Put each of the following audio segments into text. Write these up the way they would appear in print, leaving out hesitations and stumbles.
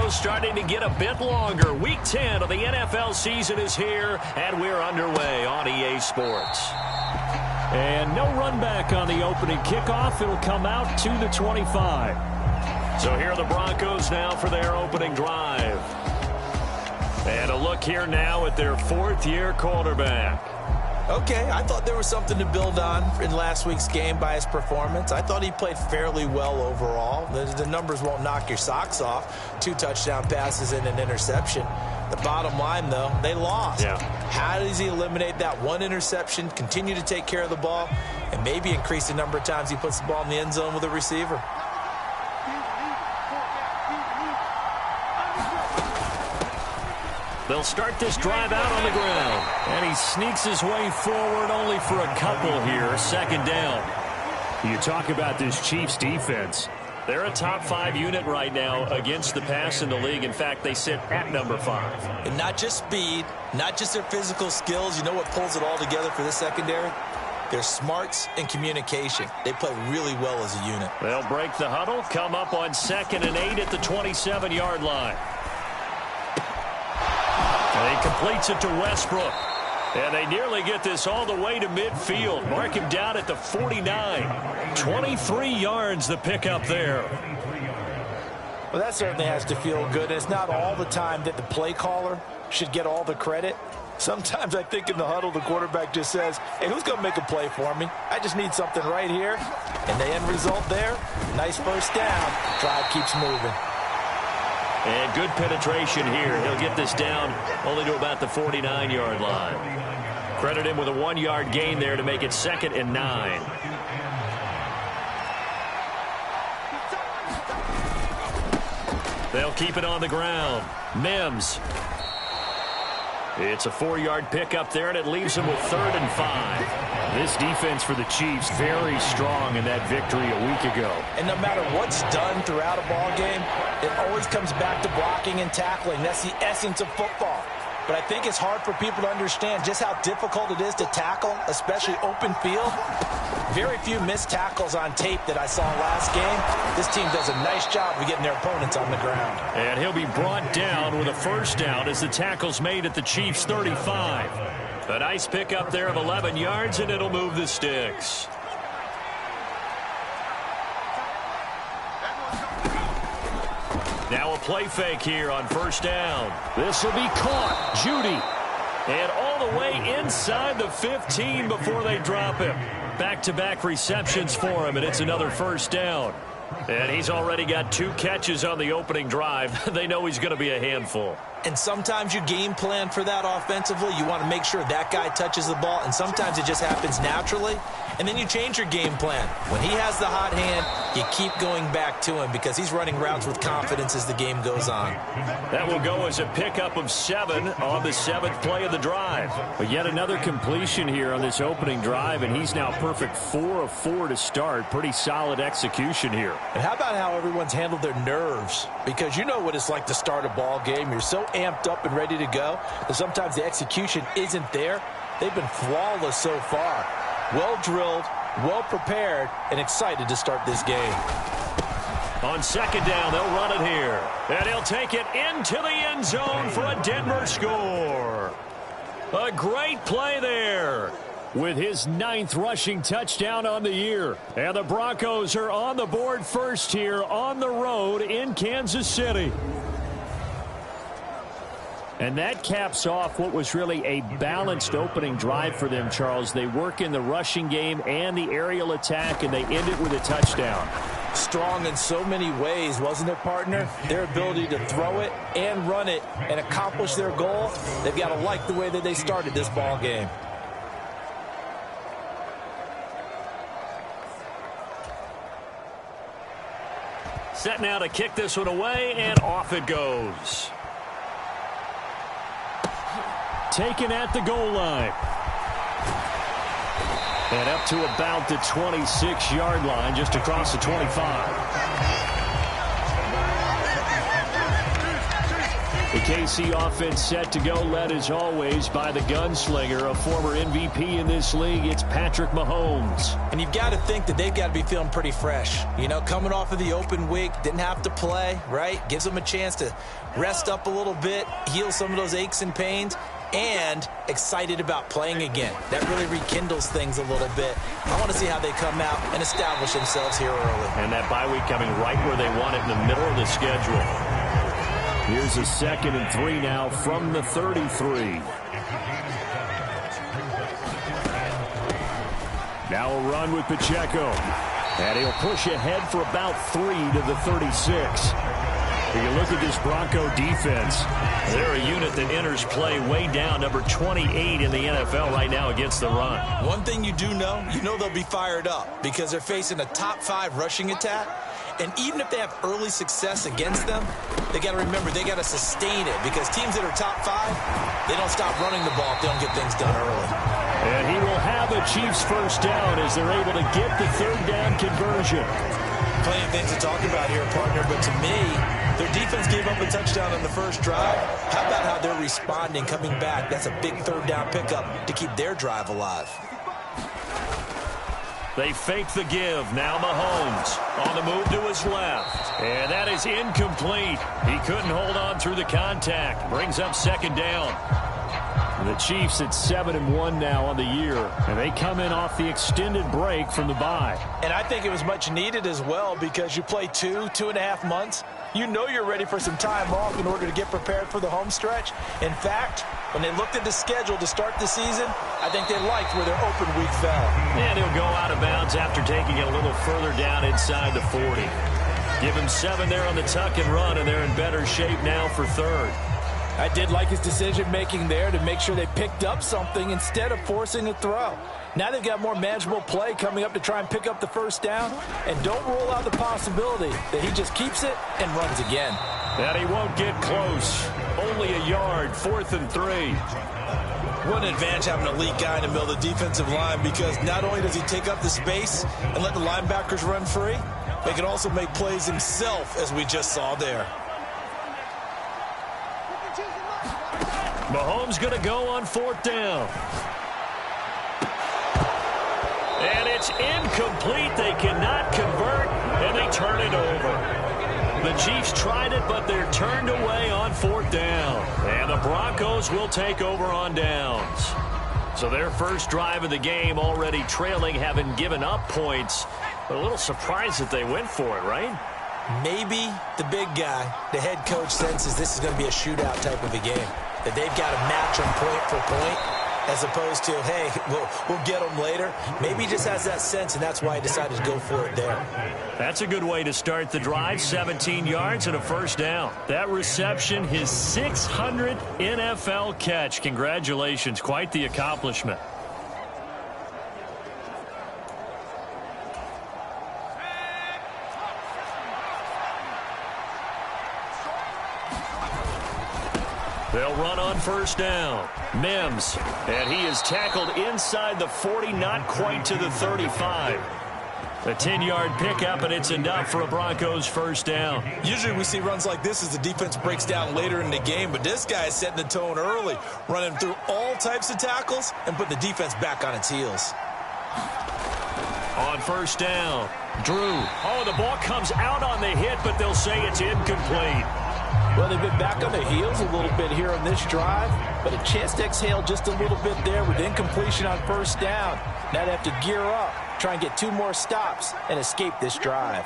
schedule starting to get a bit longer. Week 10 of the NFL season is here, and we're underway on EA Sports. And no run back on the opening kickoff. It'll come out to the 25. So here are the Broncos now for their opening drive. And a look here now at their fourth-year quarterback. Okay, I thought there was something to build on in last week's game by his performance. I thought he played fairly well overall. The numbers won't knock your socks off. 2 touchdown passes and an interception. The bottom line, though, they lost. Yeah. How does he eliminate that one interception, continue to take care of the ball, and maybe increase the number of times he puts the ball in the end zone with a receiver? They'll start this drive out on the ground. And he sneaks his way forward only for a couple here. Second down. You talk about this Chiefs defense. They're a top 5 unit right now against the pass in the league. In fact, they sit at number 5. And not just speed, not just their physical skills. You know what pulls it all together for this secondary? Their smarts and communication. They play really well as a unit. They'll break the huddle, come up on 2nd and 8 at the 27-yard line. And he completes it to Westbrook. And they nearly get this all the way to midfield. Mark him down at the 49. 23 yards the pickup there. Well, that certainly has to feel good. It's not all the time that the play caller should get all the credit. Sometimes I think in the huddle the quarterback just says, hey, who's going to make a play for me? I just need something right here. And the end result there, nice first down. Drive keeps moving. And good penetration here. He'll get this down only to about the 49-yard line. Credit him with a 1-yard gain there to make it 2nd and 9. They'll keep it on the ground. Mims. It's a 4-yard pickup there, and it leaves him with 3rd and 5. This defense for the Chiefs very strong in that victory a week ago. And no matter what's done throughout a ball game, it always comes back to blocking and tackling. That's the essence of football. But I think it's hard for people to understand just how difficult it is to tackle, especially open field. Very few missed tackles on tape that I saw last game. This team does a nice job of getting their opponents on the ground. And he'll be brought down with a first down as the tackle's made at the Chiefs' 35. A nice pickup there of 11 yards, and it'll move the sticks. Now a play fake here on first down. This will be caught. Judy. And all the way inside the 15 before they drop him. Back-to-back receptions for him, and it's another first down. And he's already got 2 catches on the opening drive. They know he's going to be a handful. And sometimes you game plan for that offensively. You want to make sure that guy touches the ball, and sometimes it just happens naturally. And then you change your game plan. When he has the hot hand, you keep going back to him because he's running routes with confidence as the game goes on. That will go as a pickup of 7 on the 7th play of the drive. But yet another completion here on this opening drive, and he's now perfect 4 of 4 to start. Pretty solid execution here. And how about how everyone's handled their nerves? Because you know what it's like to start a ball game. You're so amped up and ready to go that sometimes the execution isn't there. They've been flawless so far. Well drilled, well prepared, and excited to start this game. On second down, they'll run it here. And he'll take it into the end zone for a Denver score. A great play there. With his 9th rushing touchdown on the year. And the Broncos are on the board first here on the road in Kansas City. And that caps off what was really a balanced opening drive for them, Charles. They work in the rushing game and the aerial attack, and they end it with a touchdown. Strong in so many ways, wasn't it, partner? Their ability to throw it and run it and accomplish their goal, they've got to like the way that they started this ball game. Set now to kick this one away, and off it goes. Taken at the goal line. And up to about the 26-yard line, just across the 25. The KC offense set to go, led as always by the gunslinger, a former MVP in this league. It's Patrick Mahomes. And you've got to think that they've got to be feeling pretty fresh. You know, coming off of the open week, didn't have to play, right? Gives them a chance to rest up a little bit, heal some of those aches and pains, and excited about playing again. That really rekindles things a little bit. I want to see how they come out and establish themselves here early. And that bye week coming right where they want it, in the middle of the schedule. Here's a 2nd and 3 now from the 33. Now a run with Pacheco. And he'll push ahead for about 3 to the 36. If you look at this Bronco defense, they're a unit that enters play way down, number 28 in the NFL right now against the run. One thing you do know, they'll be fired up because they're facing a top 5 rushing attack. And even if they have early success against them, they got to remember they got to sustain it because teams that are top 5, they don't stop running the ball if they don't get things done early. And he will have a Chiefs first down as they're able to get the 3rd down conversion. Plenty of things to talk about here, partner, but to me, their defense gave up a touchdown on the first drive. How about how they're responding, coming back? That's a big 3rd down pickup to keep their drive alive. They fake the give. Now Mahomes on the move to his left. And that is incomplete. He couldn't hold on through the contact. Brings up 2nd down. The Chiefs at 7-1 now on the year, and they come in off the extended break from the bye. And I think it was much needed as well because you play 2.5 months. You know you're ready for some time off in order to get prepared for the home stretch. In fact, when they looked at the schedule to start the season, I think they liked where their open week fell. And he'll go out of bounds after taking it a little further down inside the 40. Give him 7 there on the tuck and run, and they're in better shape now for 3rd. I did like his decision-making there to make sure they picked up something instead of forcing a throw. Now they've got more manageable play coming up to try and pick up the first down. And don't rule out the possibility that he just keeps it and runs again. And he won't get close. Only a yard, 4th and 3. What an advantage having an elite guy in the middle of the defensive line because not only does he take up the space and let the linebackers run free, but he can also make plays himself, as we just saw there. Mahomes going to go on 4th down. And it's incomplete. They cannot convert, and they turn it over. The Chiefs tried it, but they're turned away on 4th down. And the Broncos will take over on downs. So their first drive of the game already trailing, having given up points. But a little surprised that they went for it, right? Maybe the big guy, the head coach, senses this is going to be a shootout type of a game. That they've got to match them point for point as opposed to, hey, we'll get them later. Maybe he just has that sense, and that's why he decided to go for it there. That's a good way to start the drive. 17 yards and a first down. That reception, his 600th NFL catch. Congratulations. Quite the accomplishment. They'll run on first down. Mims, and he is tackled inside the 40, not quite to the 35. A 10-yard pickup, and it's enough for a Broncos first down. Usually we see runs like this as the defense breaks down later in the game, but this guy is setting the tone early, running through all types of tackles and putting the defense back on its heels. On first down, Drew. Oh, the ball comes out on the hit, but they'll say it's incomplete. Well, they've been back on the heels a little bit here on this drive, but a chance to exhale just a little bit there with incompletion on first down. Now they have to gear up, try and get 2 more stops, and escape this drive.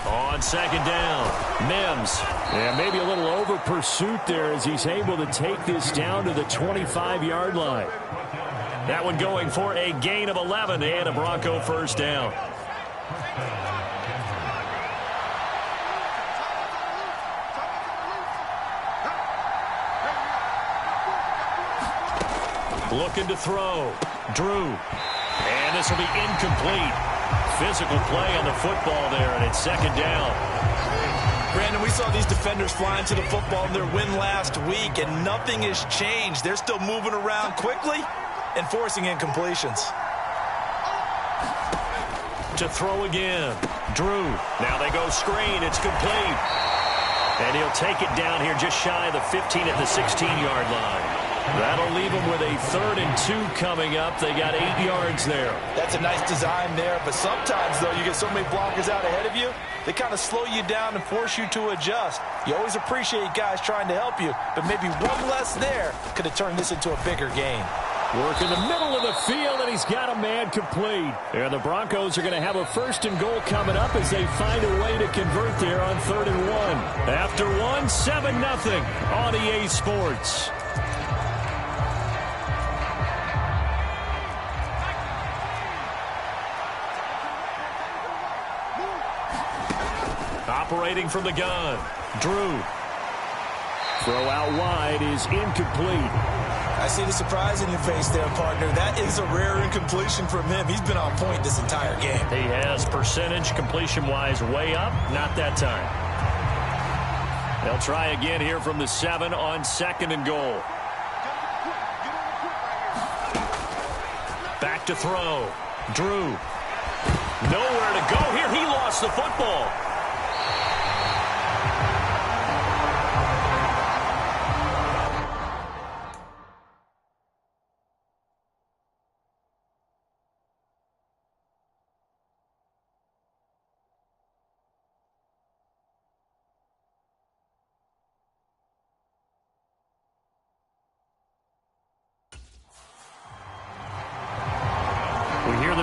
On second down, Mims. Yeah, maybe a little over pursuit there as he's able to take this down to the 25-yard line. That one going for a gain of 11 and a Bronco first down. Looking to throw. Drew. And this will be incomplete. Physical play on the football there, and it's second down. Brandon, we saw these defenders flying to the football in their win last week, and nothing has changed. They're still moving around quickly and forcing incompletions. To throw again. Drew. Now they go screen. It's complete. And he'll take it down here just shy of the 15 at the 16-yard line. That'll leave them with a 3rd and 2 coming up. They got 8 yards there. That's a nice design there, but sometimes, though, you get so many blockers out ahead of you, they kind of slow you down and force you to adjust. You always appreciate guys trying to help you, but maybe one less there could have turned this into a bigger game. Work in the middle of the field, and he's got a man complete. And the Broncos are going to have a 1st and goal coming up as they find a way to convert there on 3rd and 1. After 7-0 on EA Sports. Operating from the gun. Drew. Throw out wide is incomplete. I see the surprise in your face there, partner. That is a rare incompletion from him. He's been on point this entire game. He has percentage completion-wise way up. Not that time. They'll try again here from the 7 on 2nd and goal. Back to throw. Drew. Nowhere to go here. He lost the football.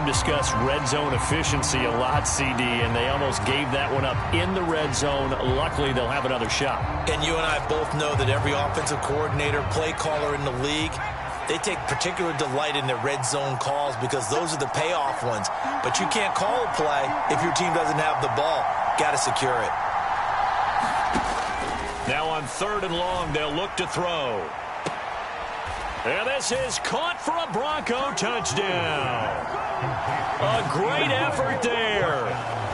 Discuss red zone efficiency a lot, CD, and they almost gave that one up in the red zone. Luckily, they'll have another shot. And you and I both know that every offensive coordinator, play caller in the league, they take particular delight in their red zone calls because those are the payoff ones. But you can't call a play if your team doesn't have the ball. Got to secure it. Now on 3rd and long, they'll look to throw. And this is caught for a Bronco touchdown. A great effort there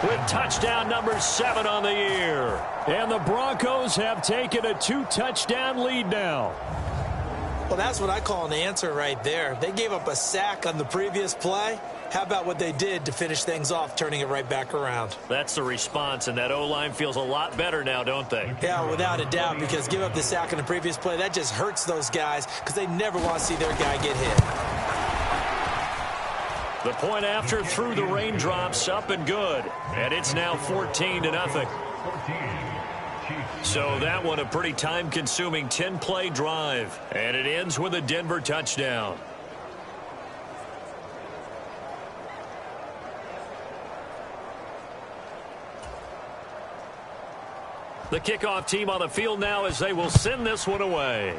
with touchdown number 7 on the year. And the Broncos have taken a 2-touchdown lead now. Well, that's what I call an answer right there. They gave up a sack on the previous play. How about what they did to finish things off, turning it right back around? That's the response, and that O-line feels a lot better now, don't they? Yeah, without a doubt, because give up the sack on the previous play, that just hurts those guys because they never want to see their guy get hit. The point after through the raindrops, up and good. And it's now 14-0. So that one a pretty time-consuming 10-play drive. And it ends with a Denver touchdown. The kickoff team on the field now as they will send this one away.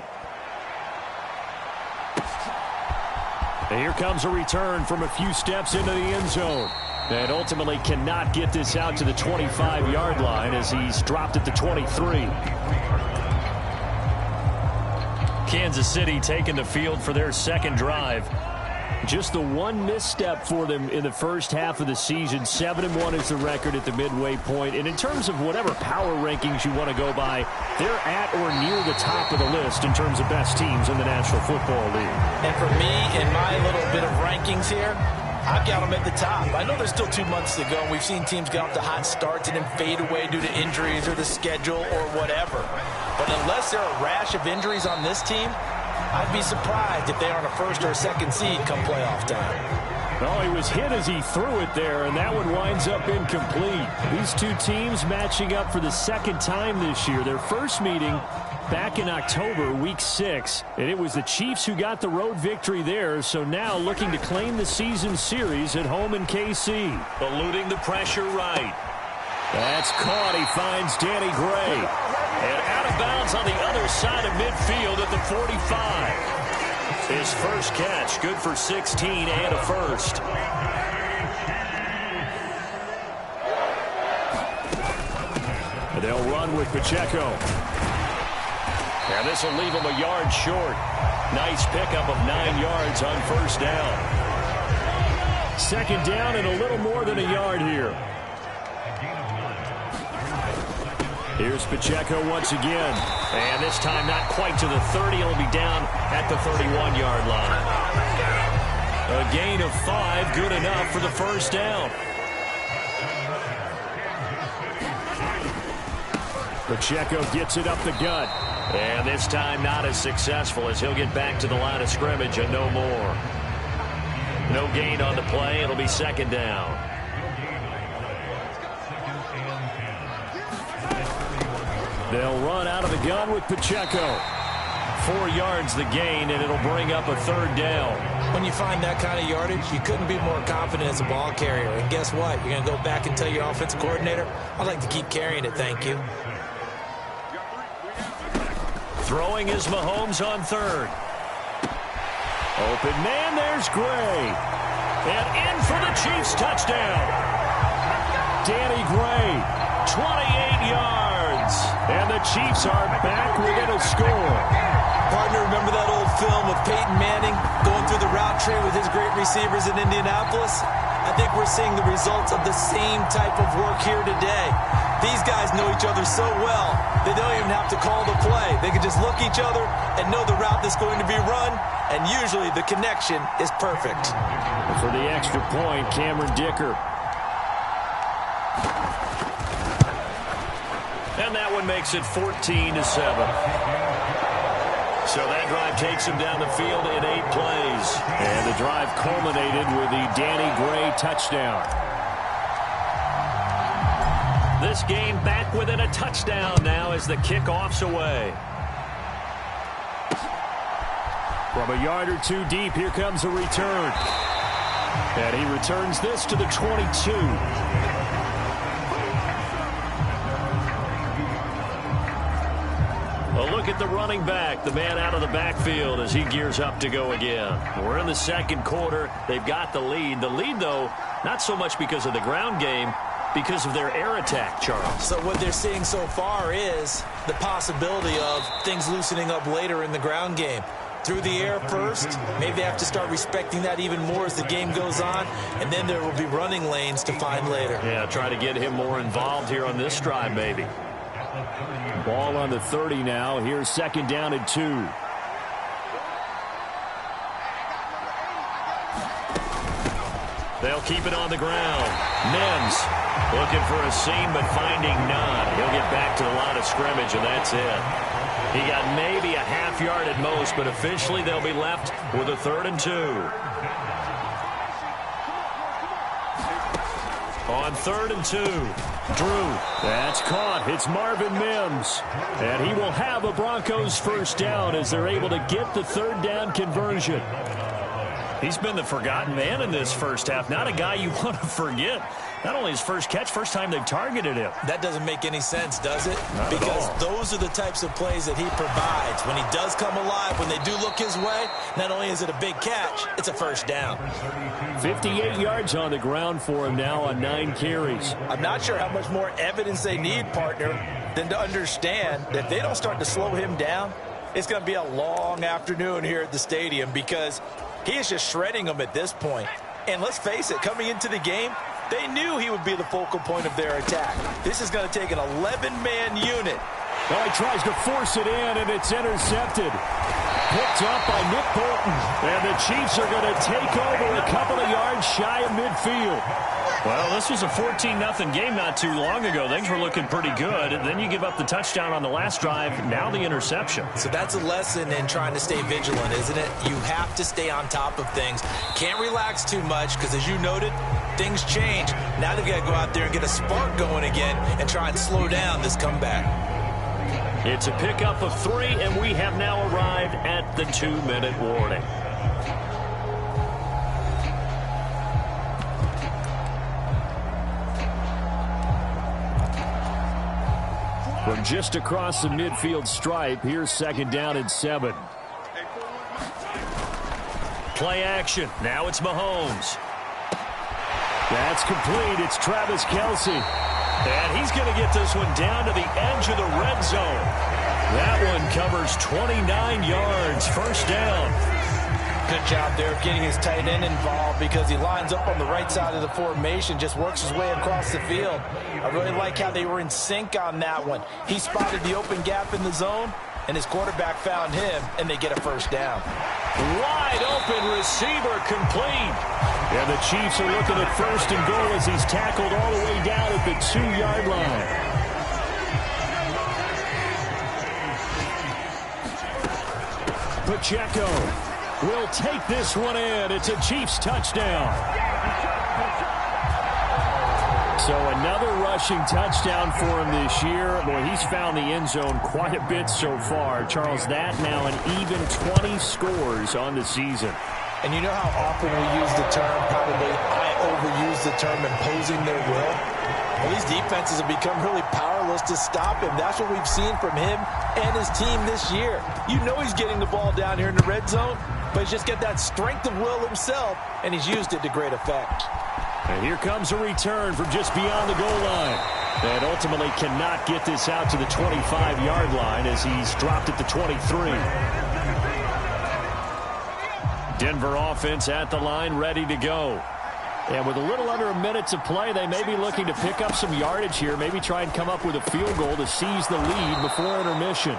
And here comes a return from a few steps into the end zone. And ultimately cannot get this out to the 25-yard line as he's dropped at the 23. Kansas City taking the field for their 2nd drive. Just the one misstep for them in the first half of the season. 7-1 is the record at the midway point. And in terms of whatever power rankings you want to go by, they're at or near the top of the list in terms of best teams in the National Football League. And for me, in my little bit of rankings here, I've got them at the top. I know there's still 2 months to go. We've seen teams get off to hot starts and then fade away due to injuries or the schedule or whatever. But unless there are a rash of injuries on this team, I'd be surprised if they aren't a 1st or a 2nd seed come playoff time. Oh, he was hit as he threw it there, and that one winds up incomplete. These two teams matching up for the 2nd time this year. Their first meeting back in October, week 6, and it was the Chiefs who got the road victory there, so now looking to claim the season series at home in KC. Eluding the pressure right. That's caught. He finds Danny Gray. And out of bounds on the other side of midfield at the 45. His first catch, good for 16 and a 1st. And they'll run with Pacheco. And this will leave him a yard short. Nice pickup of 9 yards on 1st down. 2nd down and a little more than a yard here. Here's Pacheco once again. And this time not quite to the 30. He'll be down at the 31-yard line. A gain of 5, good enough for the 1st down. Pacheco gets it up the gut. And this time not as successful as he'll get back to the line of scrimmage and no more. No gain on the play. It'll be second down. They'll run out of the gun with Pacheco. 4 yards the gain, and it'll bring up a third down. When you find that kind of yardage, you couldn't be more confident as a ball carrier. And guess what? You're going to go back and tell your offensive coordinator, I'd like to keep carrying it, thank you. Throwing is Mahomes on third. Open man, there's Gray. And in for the Chiefs touchdown. Danny Gray, 28 yards. And the Chiefs are back within a score. Partner, remember that old film of Peyton Manning going through the route tree with his great receivers in Indianapolis? I think we're seeing the results of the same type of work here today. These guys know each other so well, they don't even have to call the play. They can just look each other and know the route that's going to be run, and usually the connection is perfect. For the extra point, Cameron Dicker. And that one makes it 14-7. So that drive takes him down the field in 8 plays. And the drive culminated with the Danny Gray touchdown. This game back within a touchdown now as the kickoff's away. From a yard or two deep, here comes a return. And he returns this to the 22. A look at the running back, the man out of the backfield as he gears up to go again. We're in the second quarter. They've got the lead. The lead, though, not so much because of the ground game, because of their air attack, Charles. So what they're seeing so far is the possibility of things loosening up later in the ground game. Through the air first, maybe they have to start respecting that even more as the game goes on, and then there will be running lanes to find later. Yeah, try to get him more involved here on this drive, maybe. Ball on the 30 now. Here's second down and 2. They'll keep it on the ground. Mims looking for a seam, but finding none. He'll get back to the line of scrimmage, and that's it. He got maybe a half yard at most, but officially they'll be left with a 3rd and 2. On 3rd and 2, Drew. That's caught. It's Marvin Mims. And he will have a Broncos first down as they're able to get the 3rd down conversion. He's been the forgotten man in this first half. Not a guy you want to forget. Not only his first catch, first time they've targeted him. That doesn't make any sense, does it? Not because at all. Those are the types of plays that he provides. When he does come alive, when they do look his way, not only is it a big catch, it's a first down. 58 yards on the ground for him now on 9 carries. I'm not sure how much more evidence they need, partner, than to understand that if they don't start to slow him down, it's going to be a long afternoon here at the stadium because he is just shredding them at this point. And let's face it, coming into the game, they knew he would be the focal point of their attack. This is going to take an 11-man unit. Well, he tries to force it in, and it's intercepted. Picked up by Nick Bolton. And the Chiefs are going to take over a couple of yards shy of midfield. Well, this was a 14-0 game not too long ago. Things were looking pretty good. And then you give up the touchdown on the last drive. Now the interception. So that's a lesson in trying to stay vigilant, isn't it? You have to stay on top of things. Can't relax too much because, as you noted, things change. Now they've got to go out there and get a spark going again and try and slow down this comeback. It's a pickup of 3, and we have now arrived at the 2-minute warning. From just across the midfield stripe, here's second down and 7. Play action. Now it's Mahomes. That's complete. It's Travis Kelce. And he's going to get this one down to the edge of the red zone. That one covers 29 yards. First down. Good job there of getting his tight end involved because he lines up on the right side of the formation, just works his way across the field. I really like how they were in sync on that one. He spotted the open gap in the zone, and his quarterback found him, and they get a first down. Wide open receiver complete. And the Chiefs are looking at 1st and goal as he's tackled all the way down at the 2-yard line. Pacheco will take this one in. It's a Chiefs touchdown. So another rushing touchdown for him this year. Boy, he's found the end zone quite a bit so far. Charles, that now an even 20 scores on the season. And you know how often we use the term, probably I overuse the term imposing their will? Well, these defenses have become really powerless to stop him. That's what we've seen from him and his team this year. You know he's getting the ball down here in the red zone, but he's just got that strength of will himself, and he's used it to great effect. And here comes a return from just beyond the goal line. And ultimately cannot get this out to the 25-yard line as he's dropped it to 23. Denver offense at the line, ready to go. And with a little under a minute to play, they may be looking to pick up some yardage here, maybe try and come up with a field goal to seize the lead before intermission.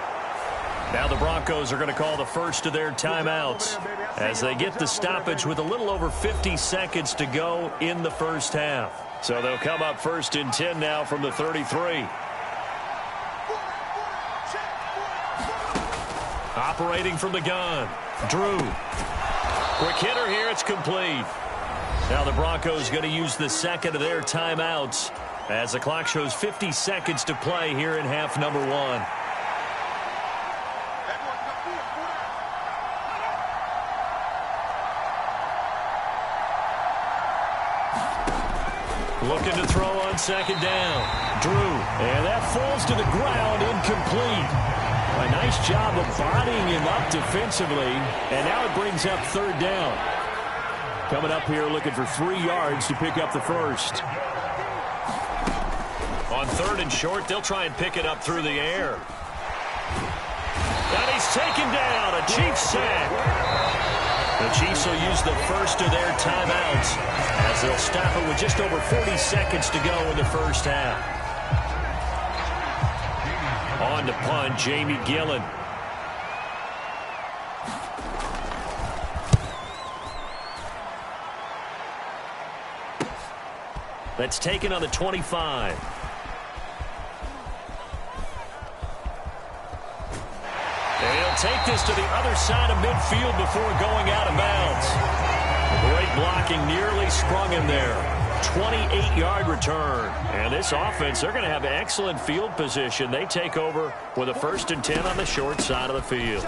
Now the Broncos are going to call the first of their timeouts as they get the stoppage with a little over 50 seconds to go in the first half. So they'll come up first and 10 now from the 33. Operating from the gun, Drew. Quick hitter here, it's complete. Now the Broncos going to use the second of their timeouts as the clock shows 50 seconds to play here in half number one. Looking to throw on second down. Drew. And that falls to the ground, incomplete. A nice job of bodying him up defensively. And now it brings up third down. Coming up here looking for 3 yards to pick up the first. On third and short, they'll try and pick it up through the air. And he's taken down. A Chiefs sack. The Chiefs will use the first of their timeouts as they'll stop it with just over 40 seconds to go in the first half. On to punt, Jamie Gillen. That's taken on the 25. And he'll take this to the other side of midfield before going out of bounds. Great blocking, nearly sprung him there. 28-yard return. And this offense, they're going to have excellent field position. They take over with a 1st and 10 on the short side of the field.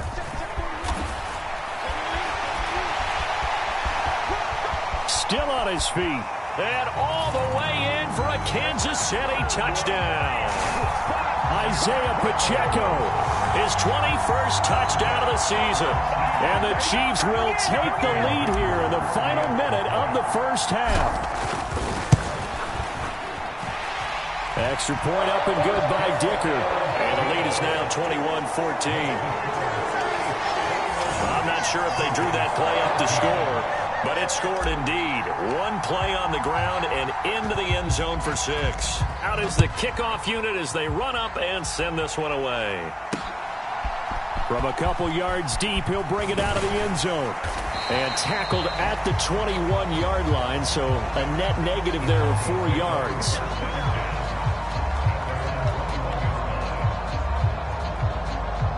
Still on his feet. And all the way in for a Kansas City touchdown. Isaiah Pacheco. His 21st touchdown of the season. And the Chiefs will take the lead here in the final minute of the first half. Extra point up and good by Dicker. And the lead is now 21-14. I'm not sure if they drew that play up to score, but it scored indeed. One play on the ground and into the end zone for 6. Out is the kickoff unit as they run up and send this one away. From a couple yards deep, he'll bring it out of the end zone. And tackled at the 21-yard line, so a net negative there of 4 yards.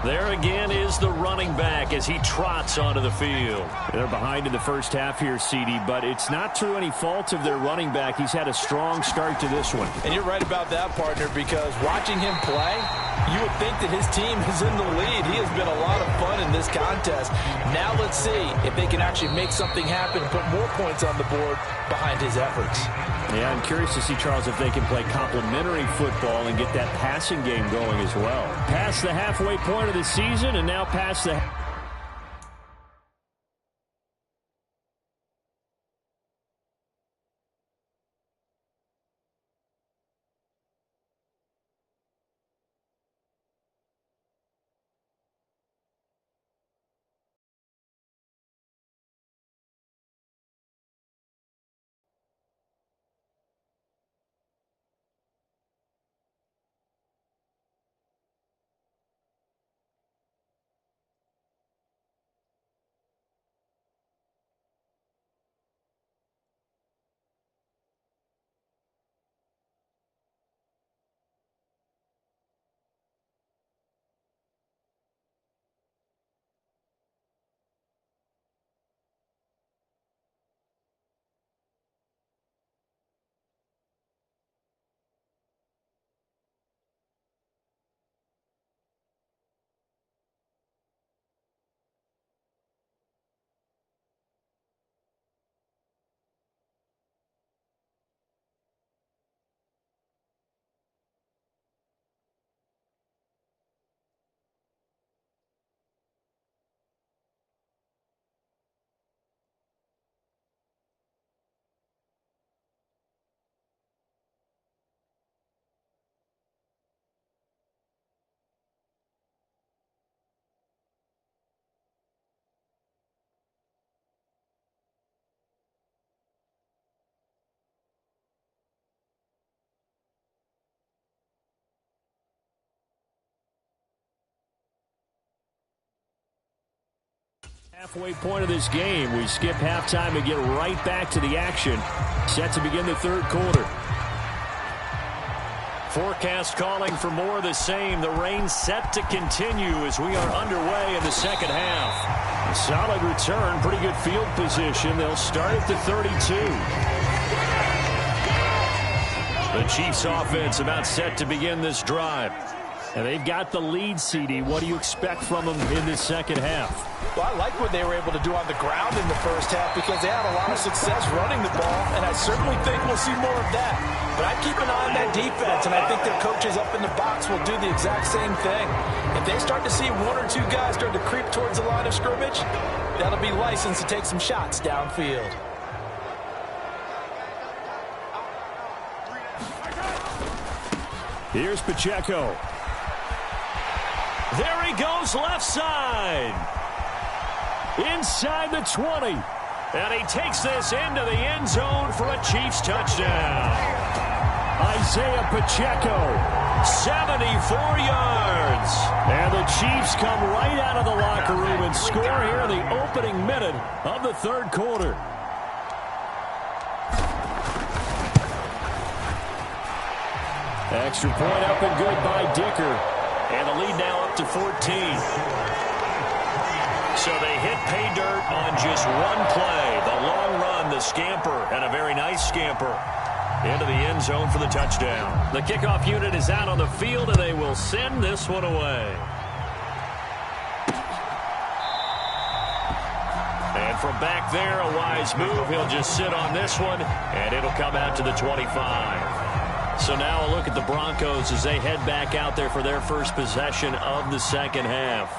There again is the running back as he trots onto the field. They're behind in the first half here, CD, but it's not through any fault of their running back. He's had a strong start to this one. And you're right about that, partner, because watching him play, you would think that his team is in the lead. He has been a lot of fun in this contest. Now let's see if they can actually make something happen and put more points on the board behind his efforts. Yeah, I'm curious to see, Charles, if they can play complementary football and get that passing game going as well. Past the halfway point of the season and now past the... Halfway point of this game. We skip halftime and get right back to the action. Set to begin the third quarter. Forecast calling for more of the same. The rain set to continue as we are underway in the second half. Solid return, pretty good field position. They'll start at the 32. The Chiefs offense about set to begin this drive. And they've got the lead, CD. What do you expect from them in this second half? Well, I like what they were able to do on the ground in the first half because they had a lot of success running the ball, and I certainly think we'll see more of that. But I keep an eye on that defense, and I think their coaches up in the box will do the exact same thing. If they start to see one or two guys start to creep towards the line of scrimmage, that'll be license to take some shots downfield. Here's Pacheco. There he goes left side. Inside the 20. And he takes this into the end zone for a Chiefs touchdown. Isaiah Pacheco. 74 yards. And the Chiefs come right out of the locker room and score here in the opening minute of the third quarter. Extra point up and good by Dicker. And the lead now up to 14. So they hit pay dirt on just one play. The long run, the scamper, and a very nice scamper into the end zone for the touchdown. The kickoff unit is out on the field, and they will send this one away. And from back there, a wise move. He'll just sit on this one, and it'll come out to the 25. So now a look at the Broncos as they head back out there for their first possession of the second half.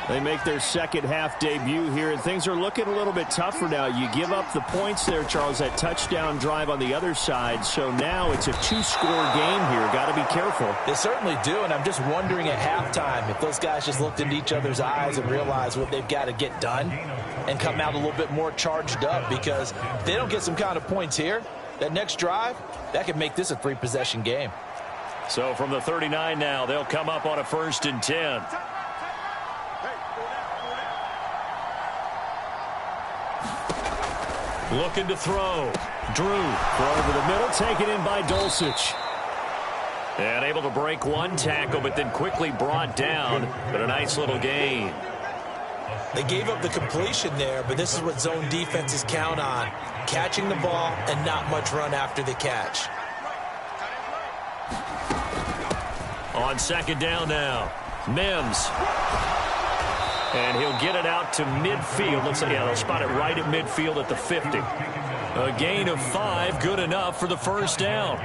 They make their second half debut here, and things are looking a little bit tougher now. You give up the points there, Charles, that touchdown drive on the other side. So now it's a two-score game here. Got to be careful. They certainly do, and I'm just wondering at halftime if those guys just looked into each other's eyes and realized what they've got to get done and come out a little bit more charged up, because if they don't get some kind of points here, that next drive, that could make this a three-possession game. So from the 39 now, they'll come up on a 1st and 10. Looking to throw. Drew. Throw over the middle, taken in by Dulcich. And able to break one tackle, but then quickly brought down. But a nice little gain. They gave up the completion there, but this is what zone defenses count on. Catching the ball and not much run after the catch. On second down now. Mims. And he'll get it out to midfield. Looks like, yeah, they'll spot it right at midfield at the 50. A gain of 5, good enough for the first down.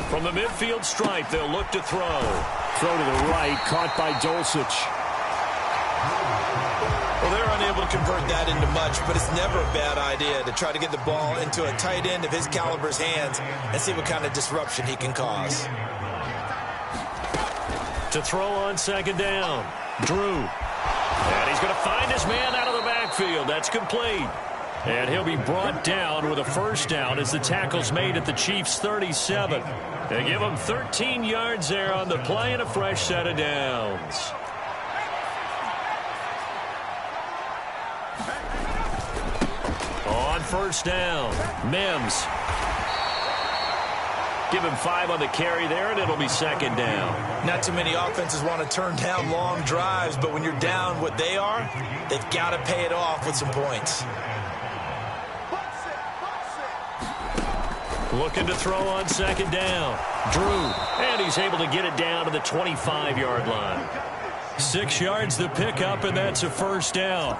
From the midfield stripe, they'll look to throw. Throw to the right, caught by Dulcich. Well, they're unable to convert that into much, but it's never a bad idea to try to get the ball into a tight end of his caliber's hands and see what kind of disruption he can cause. To throw on second down, Drew. And he's going to find his man out of the backfield. That's complete. And he'll be brought down with a first down as the tackle's made at the Chiefs' 37. They give him 13 yards there on the play and a fresh set of downs. On first down, Mims. Give him 5 on the carry there, and it'll be second down. Not too many offenses want to turn down long drives, but when you're down what they are, they've got to pay it off with some points. Looking to throw on second down. Drew. And he's able to get it down to the 25-yard line. 6 yards the pickup, and that's a first down.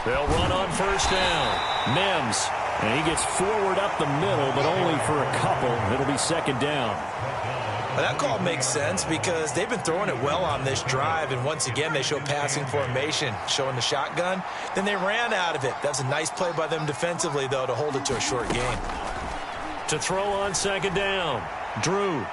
They'll run on first down. Mims. And he gets forward up the middle, but only for a couple. It'll be second down. Well, that call makes sense because they've been throwing it well on this drive, and once again they show passing formation, showing the shotgun. Then they ran out of it. That's a nice play by them defensively, though, to hold it to a short game. To throw on second down, Drew.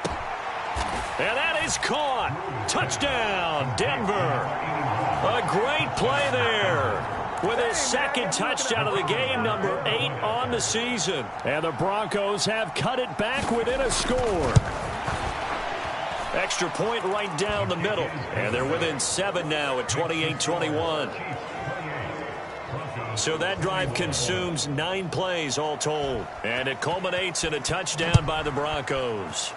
And that is caught. Touchdown, Denver. A great play there. With his second touchdown of the game, number 8 on the season. And the Broncos have cut it back within a score. Extra point right down the middle. And they're within 7 now at 28-21. So that drive consumes 9 plays all told. And it culminates in a touchdown by the Broncos.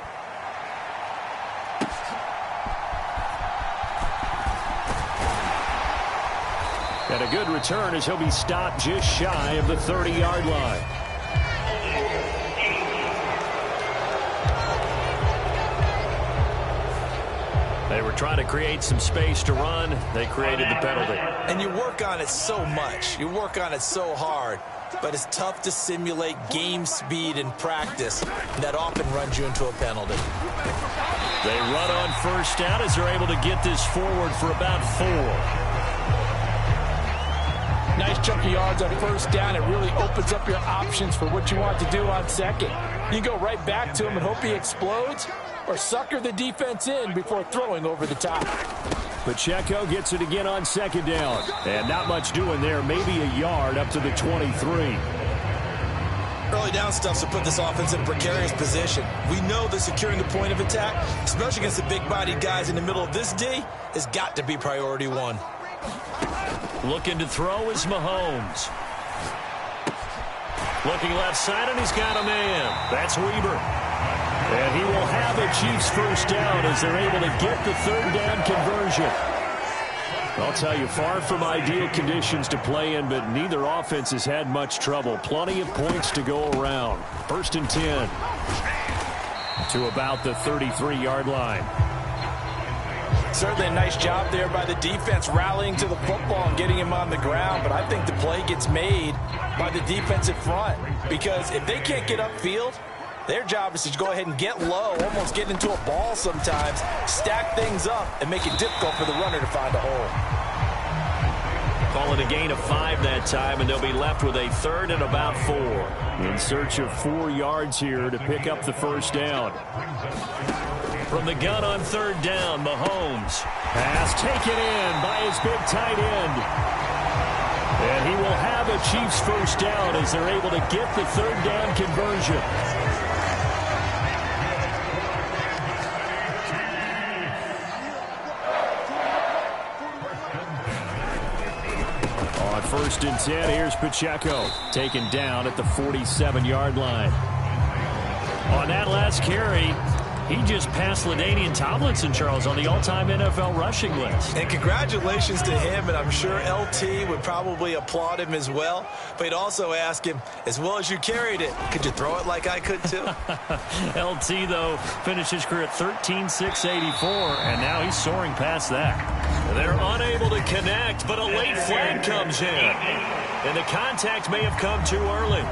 And a good return as he'll be stopped just shy of the 30-yard line. They were trying to create some space to run. They created the penalty. And you work on it so much. You work on it so hard. But it's tough to simulate game speed in practice. And that often runs you into a penalty. They run on first down as they're able to get this forward for about 4. Nice chunk of yards on first down. It really opens up your options for what you want to do on second. You can go right back to him and hope he explodes, or sucker the defense in before throwing over the top. Pacheco gets it again on second down. And not much doing there. Maybe a yard up to the 23. Early down stuff to put this offense in a precarious position. We know that securing the point of attack, especially against the big-bodied guys in the middle of this D, has got to be priority 1. Looking to throw is Mahomes. Looking left side, and he's got a man. That's Weber. And he will have a Chiefs first down as they're able to get the third down conversion. I'll tell you, far from ideal conditions to play in, but neither offense has had much trouble. Plenty of points to go around. 1st and 10 to about the 33-yard line. Certainly a nice job there by the defense rallying to the football and getting him on the ground, but I think the play gets made by the defensive front, because if they can't get upfield, their job is to go ahead and get low, almost get into a ball sometimes, stack things up, and make it difficult for the runner to find a hole. Call it a gain of 5 that time, and they'll be left with a 3rd and about 4. In search of 4 yards here to pick up the first down. From the gun on 3rd down, Mahomes. Pass taken in by his big tight end. And he will have a Chiefs first down as they're able to get the 3rd down conversion. On 1st and 10, here's Pacheco. Taken down at the 47-yard line. On that last carry, he just passed LaDainian Tomlinson, Charles, on the all-time NFL rushing list. And congratulations to him, and I'm sure LT would probably applaud him as well. But he'd also ask him, as well as you carried it, could you throw it like I could too? LT, though, finished his career at 13,684, and now he's soaring past that. They're unable to connect, but a late flag comes in. And the contact may have come too early.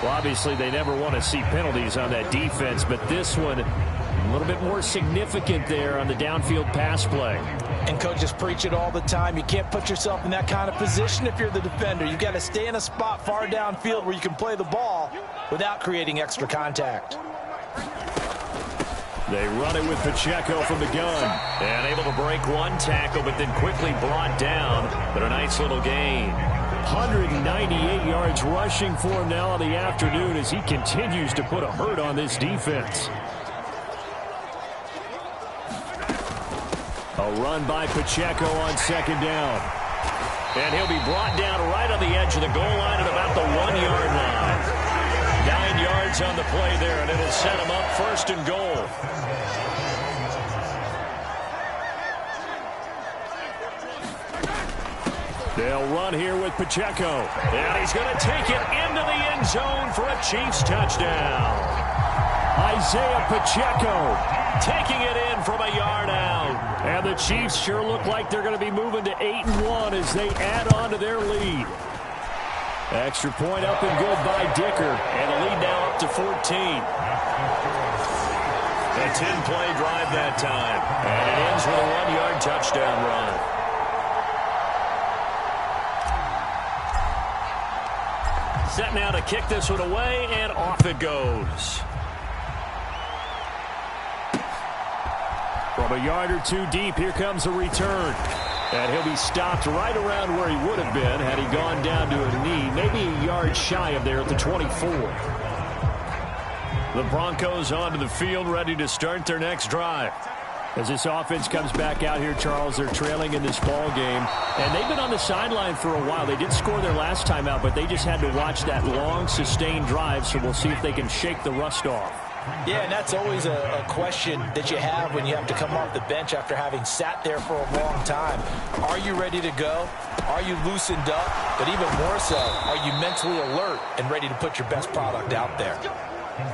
Well, obviously, they never want to see penalties on that defense, but this one a little bit more significant there on the downfield pass play. And coaches preach it all the time. You can't put yourself in that kind of position if you're the defender. You've got to stay in a spot far downfield where you can play the ball without creating extra contact. They run it with Pacheco from the gun. And able to break one tackle, but then quickly brought down. But a nice little gain. 198 yards rushing for him now in the afternoon as he continues to put a hurt on this defense. A run by Pacheco on 2nd down. And he'll be brought down right on the edge of the goal line at about the 1-yard line. 9 yards on the play there, and it'll set him up 1st and goal. They'll run here with Pacheco. And he's going to take it into the end zone for a Chiefs touchdown. Isaiah Pacheco taking it in from a yard out. And the Chiefs sure look like they're going to be moving to 8-1 as they add on to their lead. Extra point up and good by Dicker. And the lead now up to 14. A 10-play drive that time. And it ends with a 1-yard touchdown run. Set now to kick this one away, and off it goes. From a yard or two deep, here comes a return. And he'll be stopped right around where he would have been had he gone down to a knee, maybe a yard shy of there at the 24. The Broncos onto the field, ready to start their next drive. As this offense comes back out here, Charles, they're trailing in this ball game. And they've been on the sideline for a while. They did score their last time out, but they just had to watch that long, sustained drive, so we'll see if they can shake the rust off. Yeah, and that's always a question that you have when you have to come off the bench after having sat there for a long time. Are you ready to go? Are you loosened up? But even more so, are you mentally alert and ready to put your best product out there?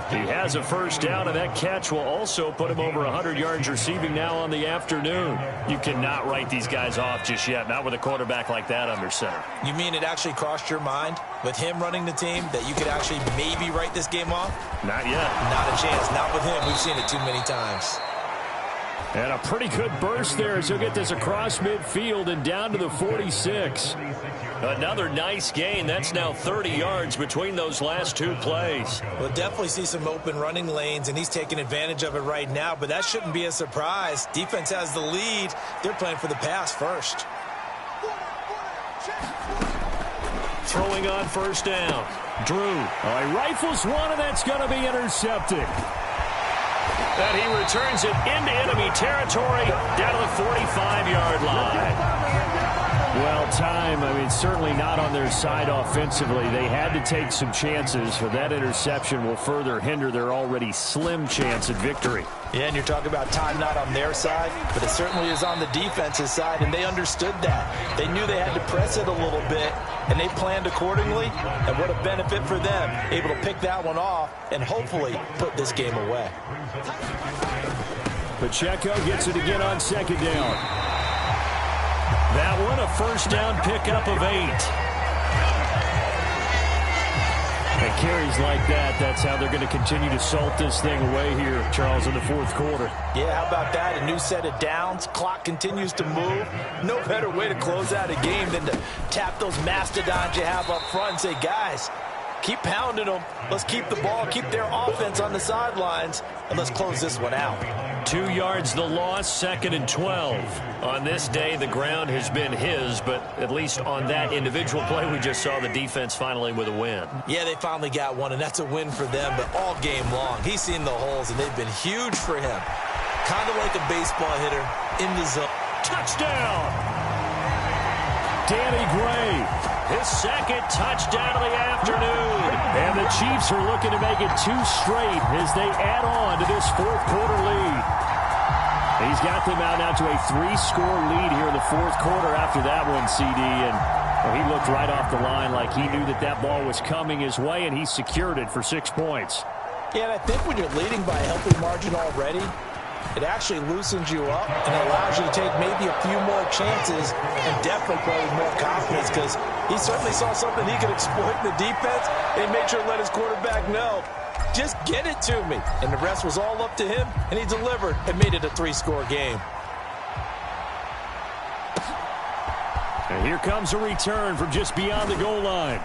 He has a first down, and that catch will also put him over 100 yards receiving now on the afternoon. You cannot write these guys off just yet, not with a quarterback like that under center. You mean it actually crossed your mind with him running the team that you could actually maybe write this game off? Not yet. Not a chance. Not with him. We've seen it too many times. And a pretty good burst there as he'll get this across midfield and down to the 46. Another nice gain. That's now 30 yards between those last two plays. We'll definitely see some open running lanes, and he's taking advantage of it right now, but that shouldn't be a surprise. Defense has the lead. They're playing for the pass first. Throwing on first down. Drew. He rifles one, and that's going to be intercepted. And he returns it into enemy territory down to the 45-yard line. Well, certainly not on their side offensively. They had to take some chances, but that interception will further hinder their already slim chance at victory. Yeah, and you're talking about time not on their side, but it certainly is on the defense's side, and they understood that. They knew they had to press it a little bit, and they planned accordingly, and what a benefit for them, able to pick that one off and hopefully put this game away. Pacheco gets it again on second down. That one, a first down pickup of 8. And carries like that, that's how they're going to continue to salt this thing away here, Charles, in the fourth quarter. Yeah, how about that? A new set of downs. Clock continues to move. No better way to close out a game than to tap those mastodons you have up front and say, guys, keep pounding them. Let's keep the ball, keep their offense on the sidelines, and let's close this one out. 2 yards the loss, 2nd and 12. On this day, the ground has been his, but at least on that individual play, we just saw the defense finally with a win. Yeah, they finally got one, and that's a win for them, but all game long, he's seen the holes, and they've been huge for him. Kind of like a baseball hitter in the zone. Touchdown! Danny Gray. His second touchdown of the afternoon. And the Chiefs are looking to make it 2 straight as they add on to this fourth quarter lead. He's got them out now to a 3-score lead here in the fourth quarter after that one, CD. And he looked right off the line like he knew that that ball was coming his way, and he secured it for 6 points. Yeah, and I think when you're leading by a healthy margin already, it actually loosens you up and allows you to take maybe a few more chances and definitely play with more confidence, because he certainly saw something he could exploit in the defense, and he made sure to let his quarterback know, just get it to me. And the rest was all up to him, and he delivered and made it a 3-score game. And here comes a return from just beyond the goal line.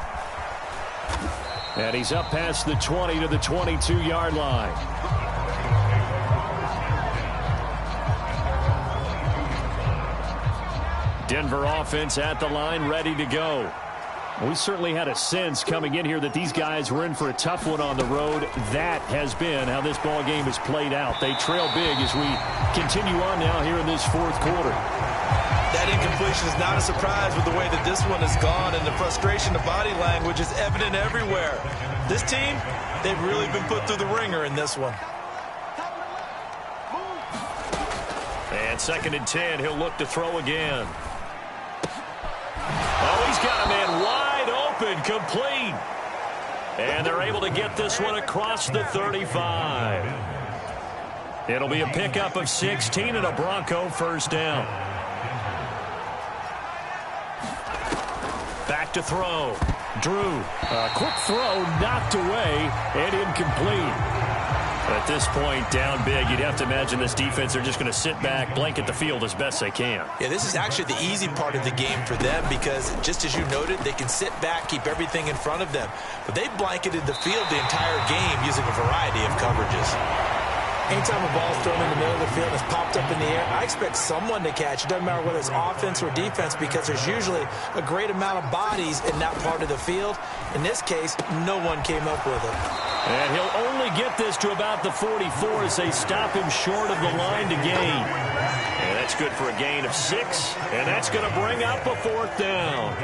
And he's up past the 20 to the 22-yard line. Denver offense at the line, ready to go. We certainly had a sense coming in here that these guys were in for a tough one on the road. That has been how this ball game has played out. They trail big as we continue on now here in this fourth quarter. That incompletion is not a surprise with the way that this one has gone, and the frustration, the body language is evident everywhere. This team, they've really been put through the ringer in this one. And 2nd and 10, he'll look to throw again. Oh, he's got a man wide open, complete. And they're able to get this one across the 35. It'll be a pickup of 16 and a Bronco first down. Back to throw. Drew. A quick throw knocked away and incomplete. At this point, down big, you'd have to imagine this defense, they're just going to sit back, blanket the field as best they can. Yeah, this is actually the easy part of the game for them, because just as you noted, they can sit back, keep everything in front of them. But they blanketed the field the entire game using a variety of coverages. Anytime a ball is thrown in the middle of the field and it's popped up in the air, I expect someone to catch it. Doesn't matter whether it's offense or defense, because there's usually a great amount of bodies in that part of the field. In this case, no one came up with it. And he'll only get this to about the 44 as they stop him short of the line to gain. And that's good for a gain of 6. And that's going to bring up a 4th down.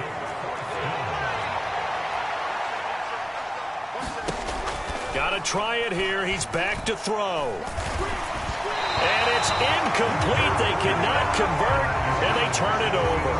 Got to try it here. He's back to throw. And it's incomplete. They cannot convert, and they turn it over.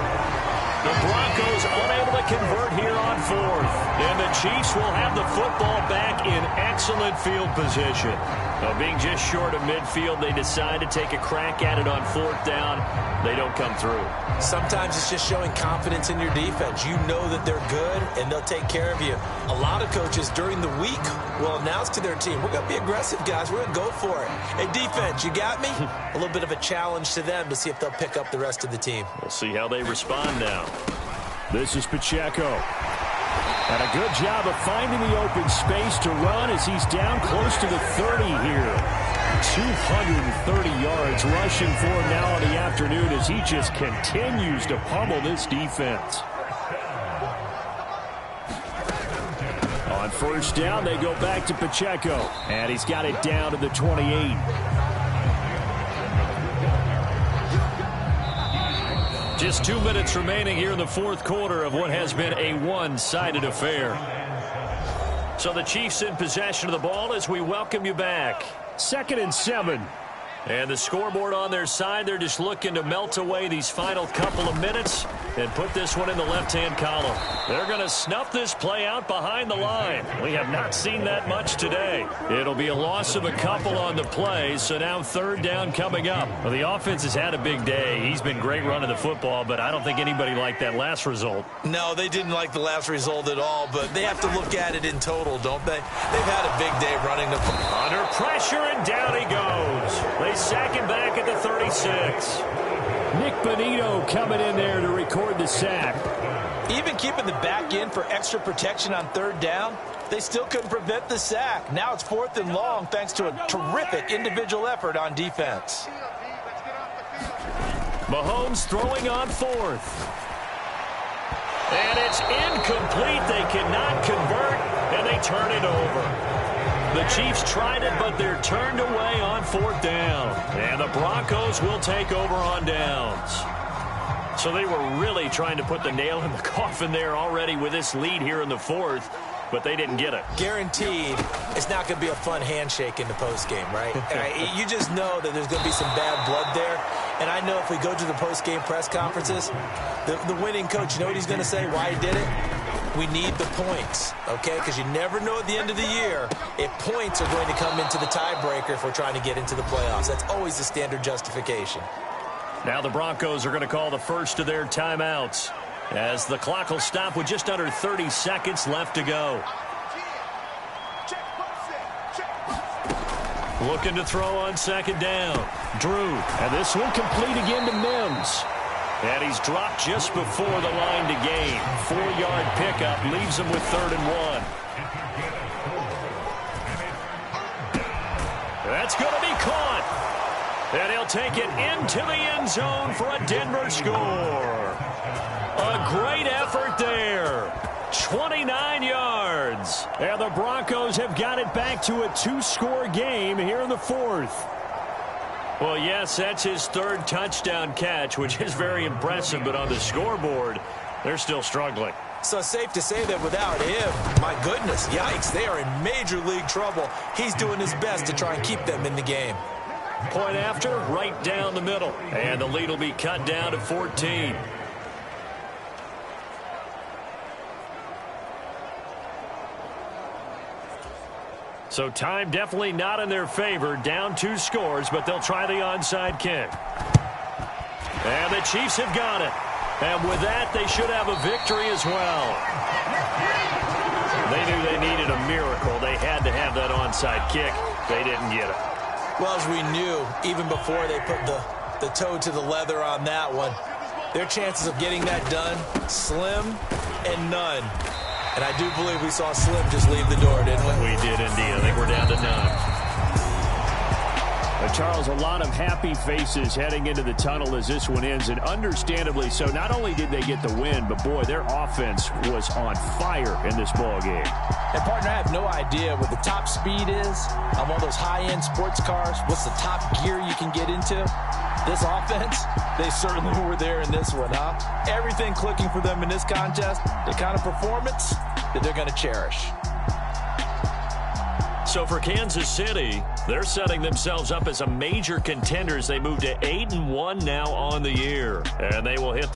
The Broncos unable to convert here on 4th. And the Chiefs will have the football back in excellent field position. Now, being just short of midfield, they decide to take a crack at it on 4th down. They don't come through. Sometimes it's just showing confidence in your defense. You know that they're good, and they'll take care of you. A lot of coaches during the week will announce to their team, we're going to be aggressive, guys. We're going to go for it. Hey, defense, you got me? A little bit of a challenge to them to see if they'll pick up the rest of the team. We'll see how they respond now. This is Pacheco. And a good job of finding the open space to run as he's down close to the 30 here. 230 yards rushing for him now in the afternoon as he just continues to pummel this defense. On 1st down, they go back to Pacheco. And he's got it down to the 28. Just 2 minutes remaining here in the 4th quarter of what has been a one-sided affair. So the Chiefs in possession of the ball as we welcome you back. 2nd and 7. And the scoreboard on their side, they're just looking to melt away these final couple of minutes and put this one in the left-hand column. They're going to snuff this play out behind the line. We have not seen that much today. It'll be a loss of a couple on the play, so now 3rd down coming up. Well, the offense has had a big day. He's been great running the football, but I don't think anybody liked that last result. No, they didn't like the last result at all, but they have to look at it in total, don't they? They've had a big day running the football. Under pressure, and down he goes. They sack him back at the 36. Nick Bonito coming in there to record the sack. Even keeping the back in for extra protection on 3rd down, they still couldn't prevent the sack. Now it's 4th and long thanks to a terrific individual effort on defense. Mahomes throwing on 4th. And it's incomplete. They cannot convert, and they turn it over. The Chiefs tried it, but they're turned away on 4th down. And the Broncos will take over on downs. So they were really trying to put the nail in the coffin there already with this lead here in the 4th, but they didn't get it. Guaranteed it's not going to be a fun handshake in the postgame, right? You just know that there's going to be some bad blood there. And I know if we go to the postgame press conferences, the winning coach, you know what he's going to say, why he did it? We need the points, okay? Because you never know at the end of the year if points are going to come into the tiebreaker if we're trying to get into the playoffs. That's always the standard justification. Now the Broncos are going to call the first of their timeouts as the clock will stop with just under 30 seconds left to go. Looking to throw on 2nd down. Drew. And this one complete again to Mims. And he's dropped just before the line to gain. 4-yard pickup leaves him with 3rd and 1. That's going to be caught. And he'll take it into the end zone for a Denver score. A great effort there. 29 yards. And the Broncos have got it back to a 2-score game here in the 4th. Well, yes, that's his 3rd touchdown catch, which is very impressive. But on the scoreboard, they're still struggling. So safe to say that without him, my goodness, yikes, they are in major league trouble. He's doing his best to try and keep them in the game. Point after, right down the middle. And the lead will be cut down to 14. So time definitely not in their favor. Down 2 scores, but they'll try the onside kick. And the Chiefs have got it. And with that, they should have a victory as well. They knew they needed a miracle. They had to have that onside kick. They didn't get it. Well, as we knew, even before they put the toe to the leather on that one, their chances of getting that done, slim and none. And I do believe we saw Slim just leave the door, didn't we? We did indeed. I think we're down to none. Charles, a lot of happy faces heading into the tunnel as this one ends, and understandably so. Not only did they get the win, but, boy, their offense was on fire in this ball game. And, partner, I have no idea what the top speed is on one of those high-end sports cars. What's the top gear you can get into? This offense, they certainly were there in this one, huh? Everything clicking for them in this contest, the kind of performance that they're going to cherish. So for Kansas City, they're setting themselves up as a major contender as they move to 8-1 now on the year. And they will hit